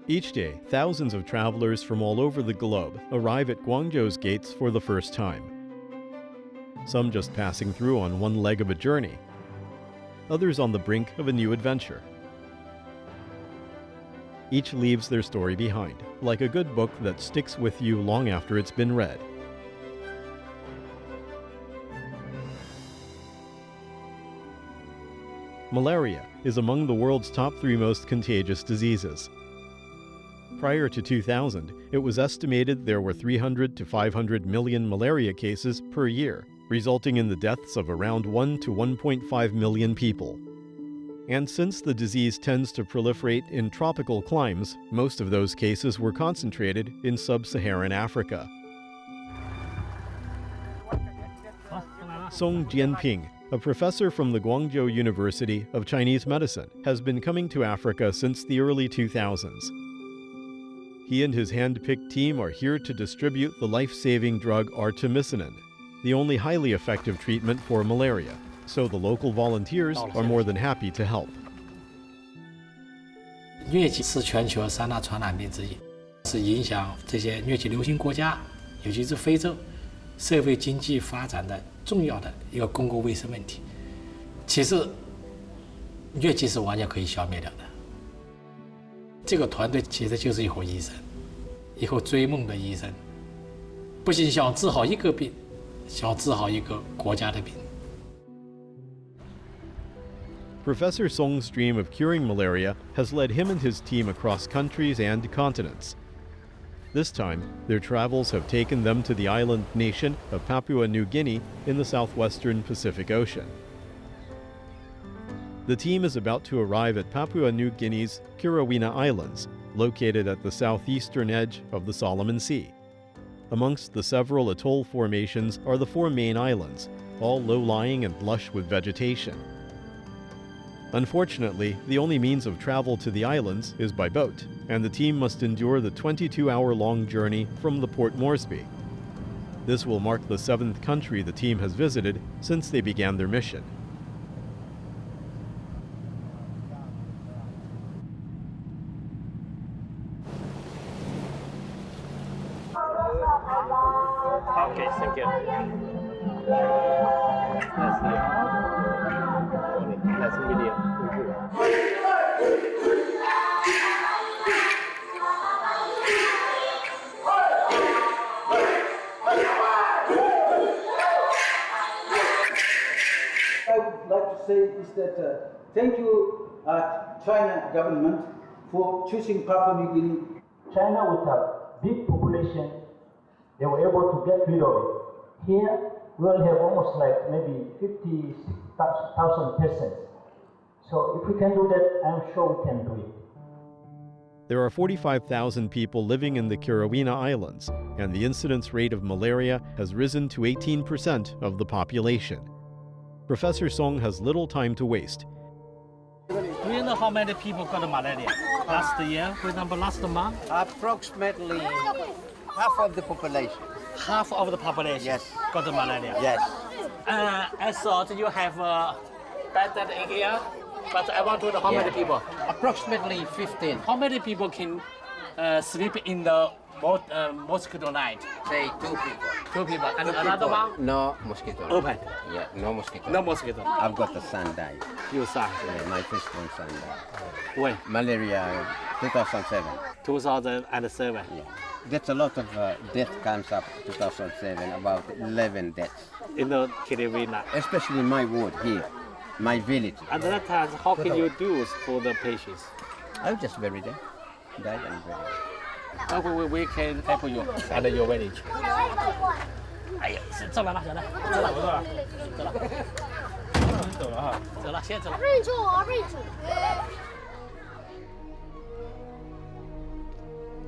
Each day, thousands of travelers from all over the globe arrive at Guangzhou's gates for the first time. Some just passing through on one leg of a journey, others on the brink of a new adventure. Each leaves their story behind, like a good book that sticks with you long after it's been read. Malaria is among the world's top 3 most contagious diseases. Prior to 2000, it was estimated there were 300 to 500 million malaria cases per year, resulting in the deaths of around 1 to 1.5 million people. And since the disease tends to proliferate in tropical climes, most of those cases were concentrated in sub-Saharan Africa. Jianping, a professor from the Guangzhou University of Chinese Medicine, has been coming to Africa since the early 2000s. He and his hand-picked team are here to distribute the life-saving drug artemisinin, the only highly effective treatment for malaria, so the local volunteers are more than happy to help. 疟疾是全球3大传染病之一，是影响这些疟疾流行国家，尤其是非洲社会经济发展的重要的一个公共卫生问题。其实，疟疾是完全可以消灭掉的。这个团队其实就是一伙医生，一伙追梦的医生，不仅想治好一个病，想治好一个国家的病。 Professor Song's dream of curing malaria has led him and his team across countries and continents. This time, their travels have taken them to the island nation of Papua New Guinea in the southwestern Pacific Ocean. The team is about to arrive at Papua New Guinea's Kirawina Islands, located at the southeastern edge of the Solomon Sea. Amongst the several atoll formations are the 4 main islands, all low-lying and lush with vegetation. Unfortunately, the only means of travel to the islands is by boat, and the team must endure the 22-hour-long journey from the Port Moresby. This will mark the 7th country the team has visited since they began their mission. Okay, thank you. That's medium. I would like to say is that thank you, China government, for choosing Papua New Guinea. China with a big population, they were able to get rid of it. Here, we only have almost like maybe 50,000 persons. So if we can do that, I'm sure we can do it. There are 45,000 people living in the Kirawina Islands, and the incidence rate of malaria has risen to 18% of the population. Professor Song has little time to waste. Do you know how many people got malaria last year? For example, last month? Approximately half of the population. Half of the population Yes. got malaria. Yes. I thought you have better here, but I want to know how many people. Approximately 15. How many people can sleep in the mosquito net? Say 2 people. 2 people. And 2 another people. one? No mosquito. Open. Yeah, no mosquito. No mosquito. I've got a son died. You son. Yeah, my first one son died. When? Malaria, 2007. 2007. Yeah. That's a lot of death comes up 2007, about 11 deaths. In the Kirawina. Especially my ward here, my village. At that time, how can you do for the patients? I was just buried there. Died and buried. How we can help you at your village? 哎呀，走了，走了，走了，走了，走了哈，走了，先走了。认住我，认住。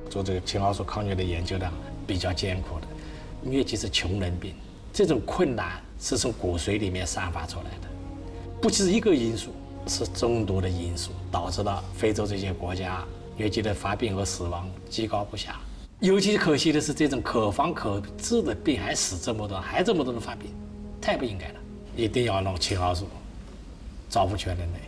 做这个青蒿素抗疟的研究呢，比较艰苦的。疟疾是穷人病，这种困难是从骨髓里面散发出来的，不只是一个因素，是众多的因素导致了非洲这些国家疟疾的发病和死亡居高不下。尤其可惜的是，这种可防可治的病还死这么多，还这么多人发病，太不应该了。一定要弄青蒿素，造福全人类。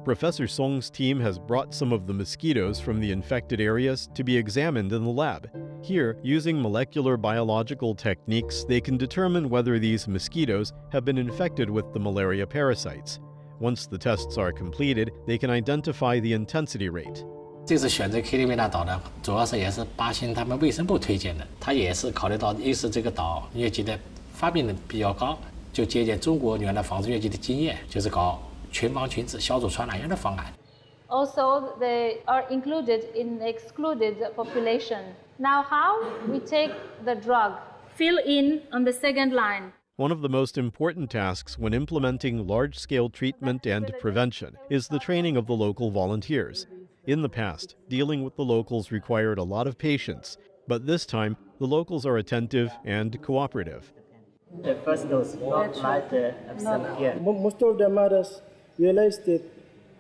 Professor Song's team has brought some of the mosquitoes from the infected areas to be examined in the lab. Here, using molecular biological techniques, they can determine whether these mosquitoes have been infected with the malaria parasites. Once the tests are completed, they can identify the intensity rate. 这次选择克里米亚岛呢，主要是也是巴新他们卫生部推荐的。他也是考虑到，一是这个岛疟疾的发病率比较高，就借鉴中国原来防治疟疾的经验，就是搞群防群治、消除传染源的方案。Also, they are included in excluded population. Now, how we take the drug? Fill in on the second line. One of the most important tasks when implementing large-scale treatment and prevention is the training of the local volunteers. In the past, dealing with the locals required a lot of patience, but this time, the locals are attentive and cooperative. The first dose, not like the absent here. Most of the mothers realize that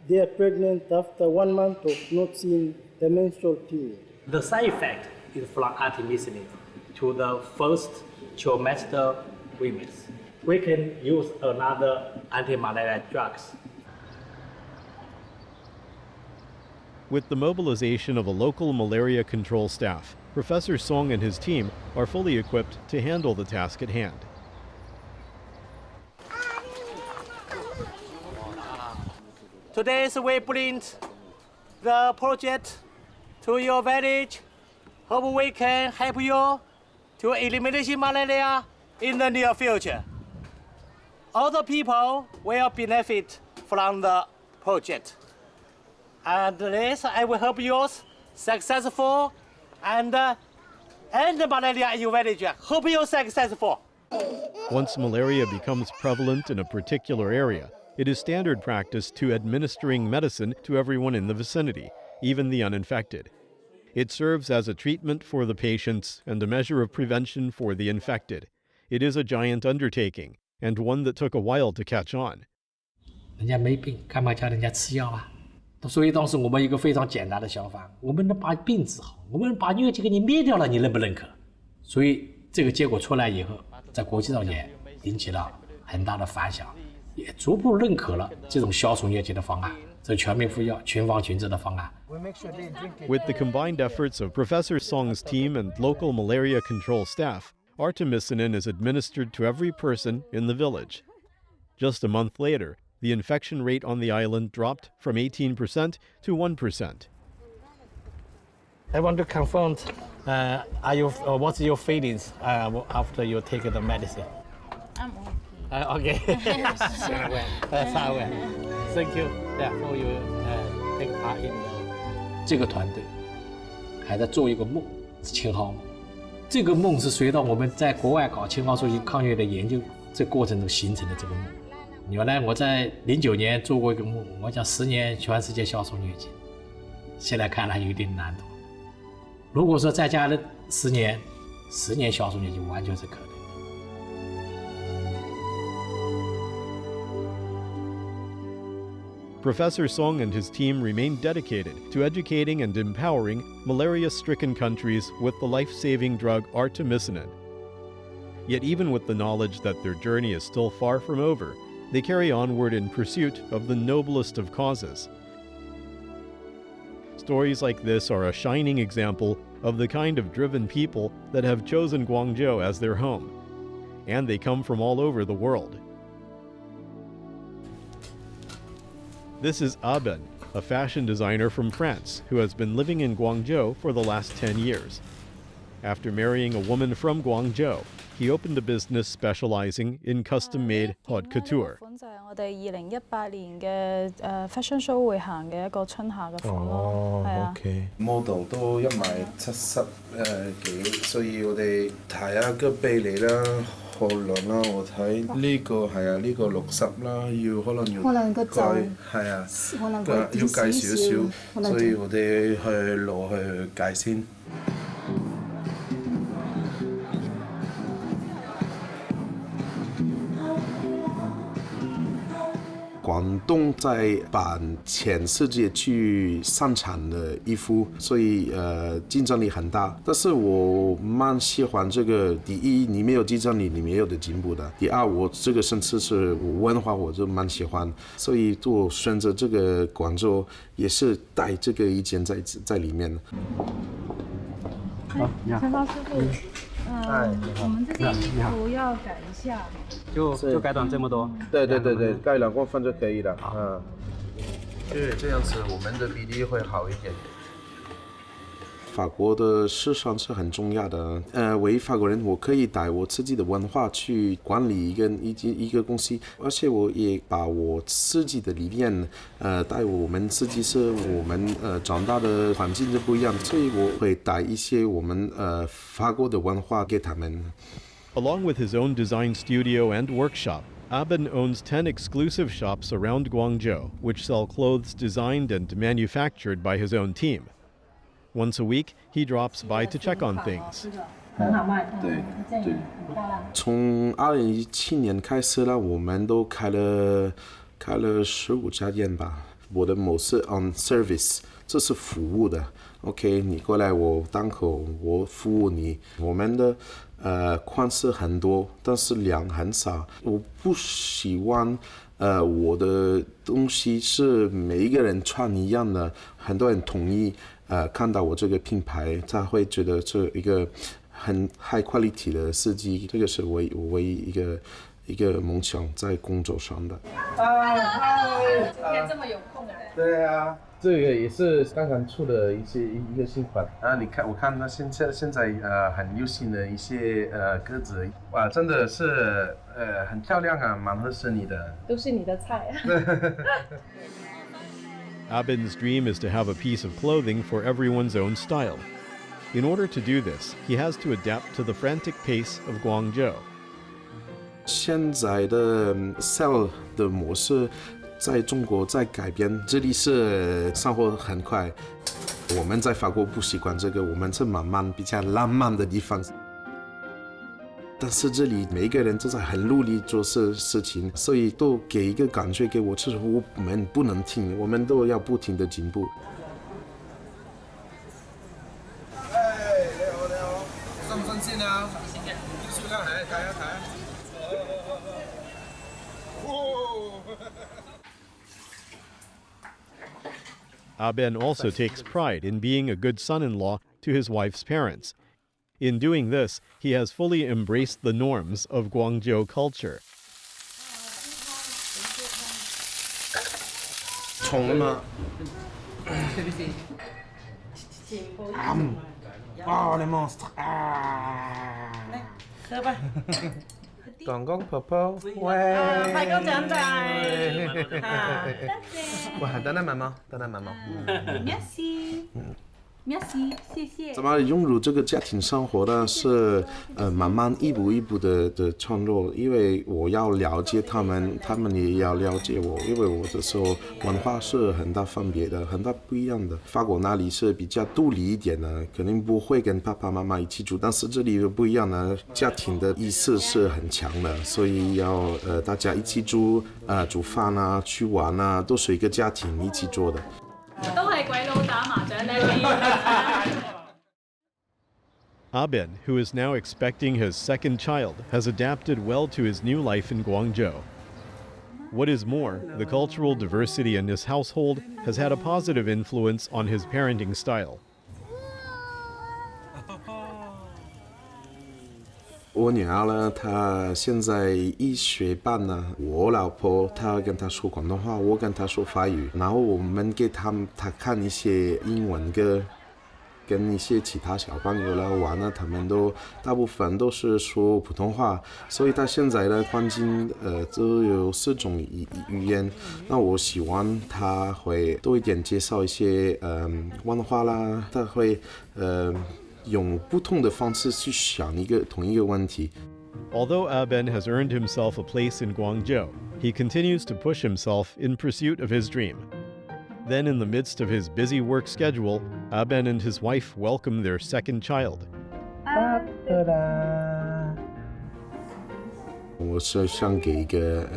they are pregnant after 1 month of not seeing the menstrual period. The side effect is from artemisinin to the first trimester women. We can use another anti-malaria drugs. With the mobilization of a local malaria control staff, Professor Song and his team are fully equipped to handle the task at hand. Today we bring the project to your village. Hope we can help you to eliminate malaria in the near future. All the people will benefit from the project. And this I will help you successful and end malaria in your village. Hope you're successful. Once malaria becomes prevalent in a particular area, it is standard practice to administering medicine to everyone in the vicinity, even the uninfected. It serves as a treatment for the patients and a measure of prevention for the infected. It is a giant undertaking, and one that took a while to catch on. 人家没病，干嘛叫人家吃药啊？所以当时我们一个非常简单的想法，我们能把病治好，我们把疟疾给你灭掉了，你认不认可？所以这个结果出来以后，在国际上也引起了很大的反响，也逐步认可了这种消除疟疾的方案，这全民服药、群防群治的方案。With the combined efforts of Professor Song's team and local malaria control staff, artemisinin is administered to every person in the village. Just a month later, the infection rate on the island dropped from 18% to 1%. I want to confirm, what's your feelings after you take the medicine? I'm okay. Okay. That's how well. Thank you for you take part in the. 这个团队还在做一个梦，是青蒿梦。这个梦是随着我们在国外搞青蒿素性抗疟的研究这过程中形成的这个梦。原来我在09年做过一个梦，我讲10年全世界消除疟疾，现在看来有一定难度。如果说再加了10年消除疟疾完全是可能。Professor Song and his team remain dedicated to educating and empowering malaria-stricken countries with the life-saving drug artemisinin. Yet even with the knowledge that their journey is still far from over, they carry onward in pursuit of the noblest of causes. Stories like this are a shining example of the kind of driven people that have chosen Guangzhou as their home. And they come from all over the world. This is Aben, a fashion designer from France who has been living in Guangzhou for the last 10 years. After marrying a woman from Guangzhou, he opened a business specializing in custom-made haute couture. 我哋2018年嘅fashion show 會行嘅一個春夏嘅款咯，係啊。model 都1.70幾，所以我哋睇下個比例啦、荷量啦，我睇呢個係啊，呢個60啦，可能要改，係啊，要計少少，所以我哋去攞去計先。廣广东在把全世界去生产的衣服，所以竞争力很大。但是我蛮喜欢这个，第一，你没有竞争力，你没有的进步的；第二，我这个甚至是文化，我就蛮喜欢，所以我选择这个广州也是带这个意见在里面。好，陈芳师傅，我们这件衣服要改一下，就改短这么多。对，改2公分就可以了。对，这样子我们的比例会好一点。法国的时尚是很重要的。为法国人，我可以带我自己的文化去管理一个公司，而且我也把我自己的理念，带我们自己是我们长大的环境就不一样，所以我会带一些我们法国的文化给他们。Along with his own design studio and workshop, Aben owns 10 exclusive shops around Guangzhou, which sell clothes designed and manufactured by his own team. Once a week, he drops by to check on things. 很好卖，对，从2017年开始了，我们都开了15家店吧。我的模式 on service， 这是服务的。OK， 你过来我档口，我服务你。我们的款式很多，但是量很少。我不希望我的东西是每一个人穿一样的，很多人统一。看到我这个品牌，他会觉得这一个很 high quality 的设计，这个是我唯一一个梦想在工作上的。今天这么有空的。对啊，这个也是刚刚出的一个新款啊！你看，我看它现在很流行的一些鸽子，哇，真的是很漂亮啊，蛮合适你的。都是你的菜啊。Aben's dream is to have a piece of clothing for everyone's own style. In order to do this, he has to adapt to the frantic pace of Guangzhou. 现在的 sell 的模式在中国在改变，这里是生活很快。我们在法国不习惯这个，我们是慢慢比较浪漫的地方。但是这里每一个人都在很努力做事情，所以都给一个感觉给我，就是我们不能停，我们都要不停的进步。你好，新唔新鮮啊？新嘅，啲雪啦，睇一睇。Aben also takes pride in being a good son-in-law to his wife's parents. In doing this, he has fully embraced the norms of Guangzhou culture. 重嘛？哇，你 monster 啊！来，喝吧。公公婆婆，喂！快高長大。哇，等等慢慢。Merci。Merci， 谢谢。怎么融入这个家庭生活呢？是慢慢一步一步的创作，因为我要了解他们，他们也要了解我，因为我的时候文化是很大分别的，很大不一样的。法国那里是比较独立一点的，肯定不会跟爸爸妈妈一起住，但是这里又不一样的，家庭的意识是很强的，所以要大家一起煮饭啊，去玩啊，都是一个家庭一起做的。都係鬼佬打麻雀呢啲。Aben, who is now expecting his second child, has adapted well to his new life in Guangzhou. What is more, the cultural diversity in his household has had a positive influence on his parenting style. 我女儿呢，她现在1岁半呢。我老婆她跟她说广东话，我跟她说法语，然后我们给她看一些英文歌，跟一些其他小朋友来玩呢，他们都大部分都是说普通话，所以她现在的环境都有4种语言。那我希望她会多一点介绍一些文化啦，她会用不同的方式去想同一个问题。Although Aben has earned himself a place in Guangzhou, he continues to push himself in pursuit of his dream. Then, in the midst of his busy work schedule, Aben and his wife welcome their second child. 我是想给一个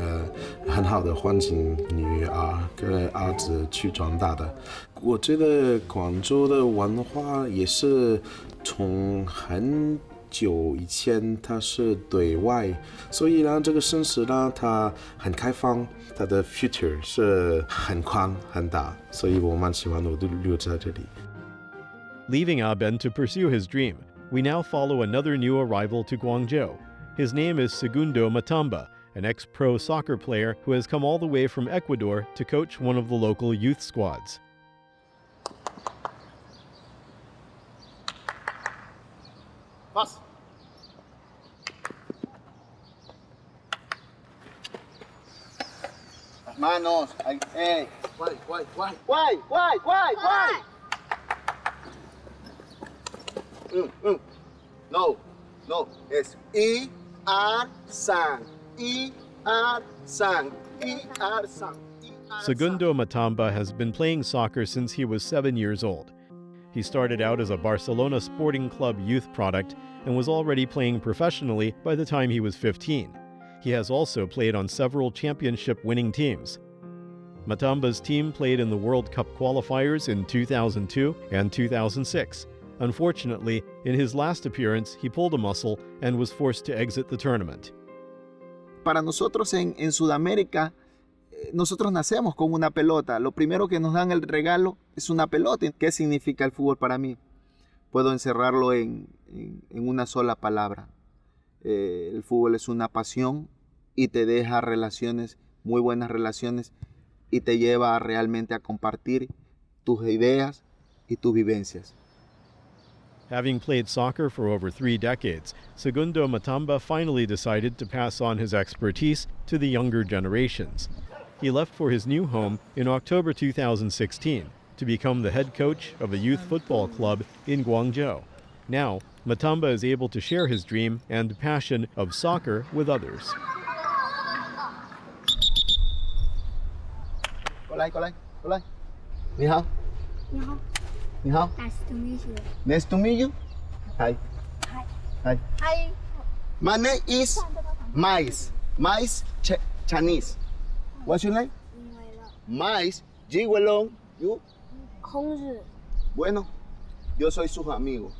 很好的环境女儿跟儿子去长大的。我觉得广州的文化也是从很久以前它是对外，所以呢这个城市呢它很开放，它的 future 是很宽很大，所以我蛮喜欢我留在这里。Leaving Aben to pursue his dream, we now follow another new arrival to Guangzhou. His name is Segundo Matamba, an ex-pro soccer player who has come all the way from Ecuador to coach one of the local youth squads. Pass. Manos. Hey. Why? No. Es E-R-Sang. E-R-Sang. E-R-Sang. Segundo Matamba has been playing soccer since he was 7 years old. He started out as a Barcelona Sporting Club youth product and was already playing professionally by the time he was 15. He has also played on several championship-winning teams. Matamba's team played in the World Cup qualifiers in 2002 and 2006. Unfortunately, in his last appearance, he pulled a muscle and was forced to exit the tournament. Para nosotros en Sudamérica, nosotros nacemos con una pelota. Lo primero que nos dan el regalo es una pelota. ¿Qué significa el fútbol para mí? Puedo encerrarlo en una sola palabra. El fútbol es una pasión y te deja relaciones, muy buenas relaciones, y te lleva realmente a compartir tus ideas y tus vivencias. Having played soccer for over 3 decades, Segundo Matamba finally decided to pass on his expertise to the younger generations. He left for his new home in October 2016 to become the head coach of a youth football club in Guangzhou. Now, Matamba is able to share his dream and passion of soccer with others. Nice to meet you. Nice to meet you. Hi. My name is Mais. Chinese. What's your name? Mais. Jiwelong. You? Bueno, yo soy su amigo.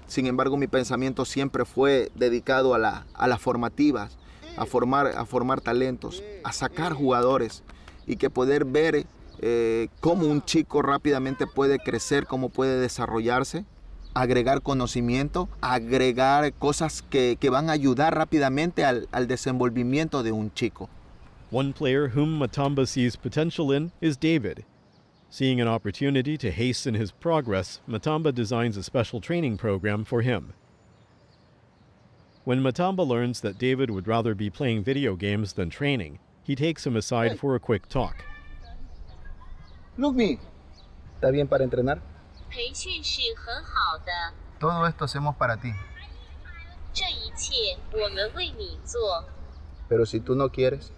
Sin embargo, mi pensamiento siempre fue dedicado a las formativas, a formar talentos, a sacar jugadores y que poder ver cómo un chico rápidamente puede crecer, cómo puede desarrollarse, agregar conocimiento, agregar cosas que van a ayudar rápidamente al desenvolvimiento de un chico. One player whom Matamba sees potential in is David. Seeing an opportunity to hasten his progress, Matamba designs a special training program for him. When Matamba learns that David would rather be playing video games than training, he takes him aside for a quick talk. Look me. ¿Está bien para entrenar? Todo esto hacemos para ti. Pero si tú no quieres.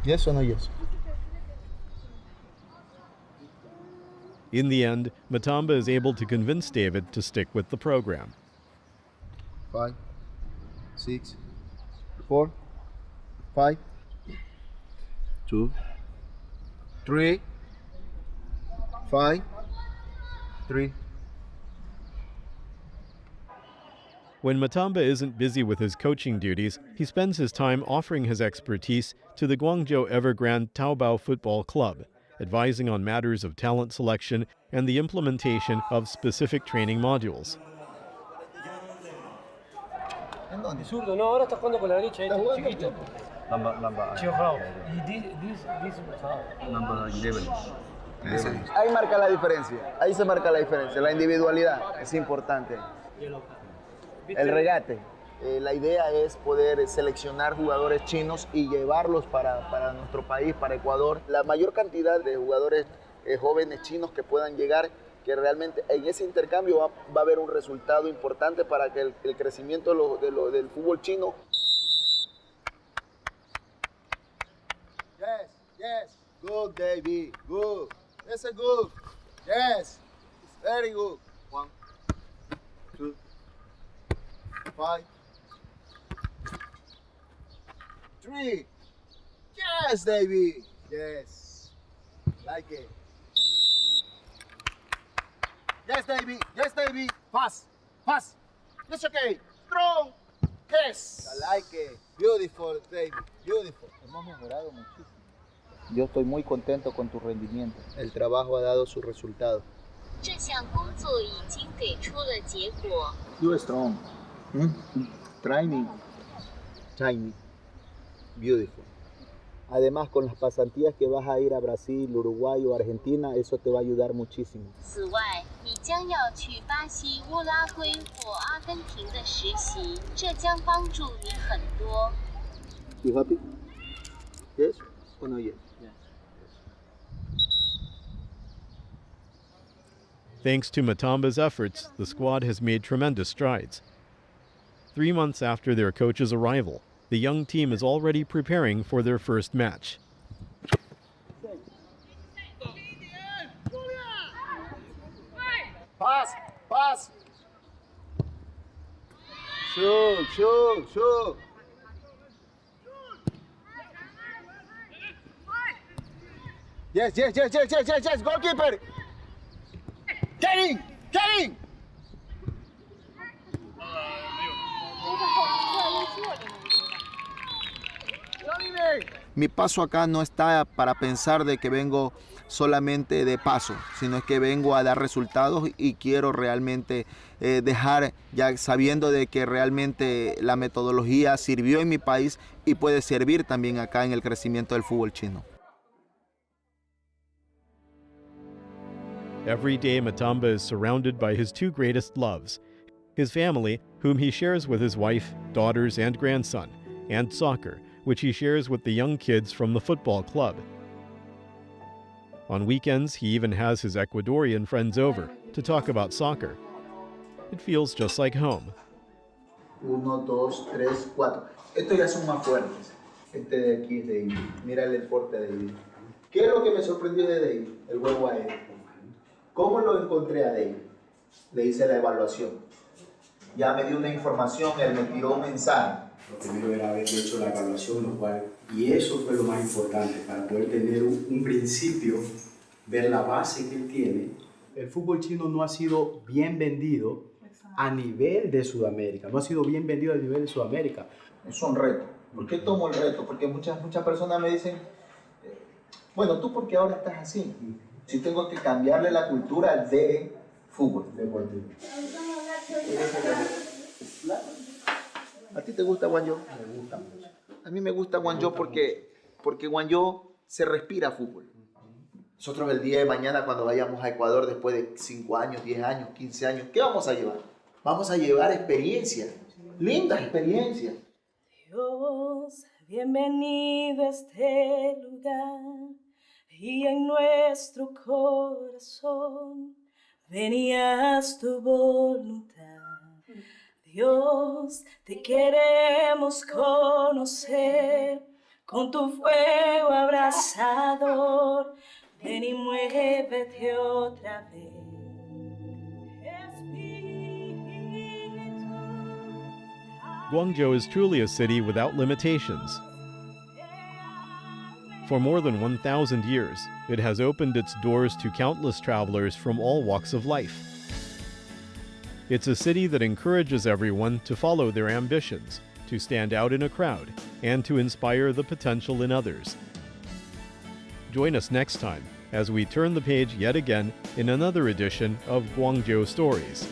Yes or no yes? In the end, Matamba is able to convince David to stick with the program. 5, 6, 4, 5, 2, 3, 5, 3. When Matamba isn't busy with his coaching duties, he spends his time offering his expertise to the Guangzhou Evergrande Taobao Football Club, advising on matters of talent selection and the implementation of specific training modules. Zurdo, no, ahora está jugando con la derecha, chiquito. Number Number 11. Ahí marca la diferencia, ahí se marca la diferencia, la individualidad es importante. El regate, la idea es poder seleccionar jugadores chinos y llevarlos para nuestro país, para Ecuador. La mayor cantidad de jugadores jóvenes chinos que puedan llegar, que realmente en ese intercambio va a haber un resultado importante para que el crecimiento del fútbol chino. Yes, good David, good. That's a good. Yes, very good. 1, 2. 5, 3. Yes, David. Yes. Like it. Yes, David. Yes, David. Pass. Pass. It's okay. Strong. Yes. I like it. Beautiful, David. Beautiful. Hemos mejorado muchísimo. Yo estoy muy contento con tu rendimiento. El trabajo ha dado su resultado. You are strong. Training. Training. Beautiful. Además, con las pasantías que vas a ir a Brasil, Uruguay o Argentina, eso te va a ayudar muchísimo. You happy? Yes or no yet? Thanks to Matamba's efforts, the squad has made tremendous strides. 3 months after their coach's arrival, the young team is already preparing for their first match. Pass, pass. Shoot, shoot, shoot. Yes, yes, yes, yes, yes, yes, yes, goalkeeper. Get in, get in. Mi paso acá no está para pensar de que vengo solamente de paso, sino es que vengo a dar resultados y quiero realmente dejar ya sabiendo de que realmente la metodología sirvió en mi país y puede servir también acá en el crecimiento del fútbol chino. Every day, Matamba is surrounded by his 2 greatest loves, his family, whom he shares with his wife, daughters, and grandson, and soccer, which he shares with the young kids from the football club. On weekends, he even has his Ecuadorian friends over to talk about soccer. It feels just like home. 1, 2, 3, 4. Estos ya son más fuertes. Este de aquí es David. Mírale el porte de David. ¿Qué es lo que me sorprendió de David? El juego aéreo. ¿Cómo lo encontré a David? Le hice la evaluación. Ya me dio una información, él me tiró un mensaje. Lo primero era haber hecho la evaluación, y eso fue lo más importante, para poder tener un principio, ver la base que él tiene. El fútbol chino no ha sido bien vendido a nivel de Sudamérica, no ha sido bien vendido a nivel de Sudamérica. Es un reto. ¿Por qué tomo el reto? Porque muchas personas me dicen, bueno, ¿tú por qué ahora estás así? Si tengo que cambiarle la cultura de fútbol. Deportivo. ¿A ti te gusta Guangzhou? Me gusta mucho. A mí me gusta Guangzhou porque Guangzhou se respira fútbol. Nosotros el día de mañana cuando vayamos a Ecuador después de 5 años, 10 años, 15 años, ¿qué vamos a llevar? Vamos a llevar experiencias, lindas experiencias. Dios, bienvenido a este lugar y en nuestro corazón venías tu voluntad. Dios, te queremos conocer con tu fuego abrasador. Ven y muévete otra vez. Guangzhou is truly a city without limitations. For more than 1,000 years, it has opened its doors to countless travelers from all walks of life. It's a city that encourages everyone to follow their ambitions, to stand out in a crowd, and to inspire the potential in others. Join us next time as we turn the page yet again in another edition of Guangzhou Stories.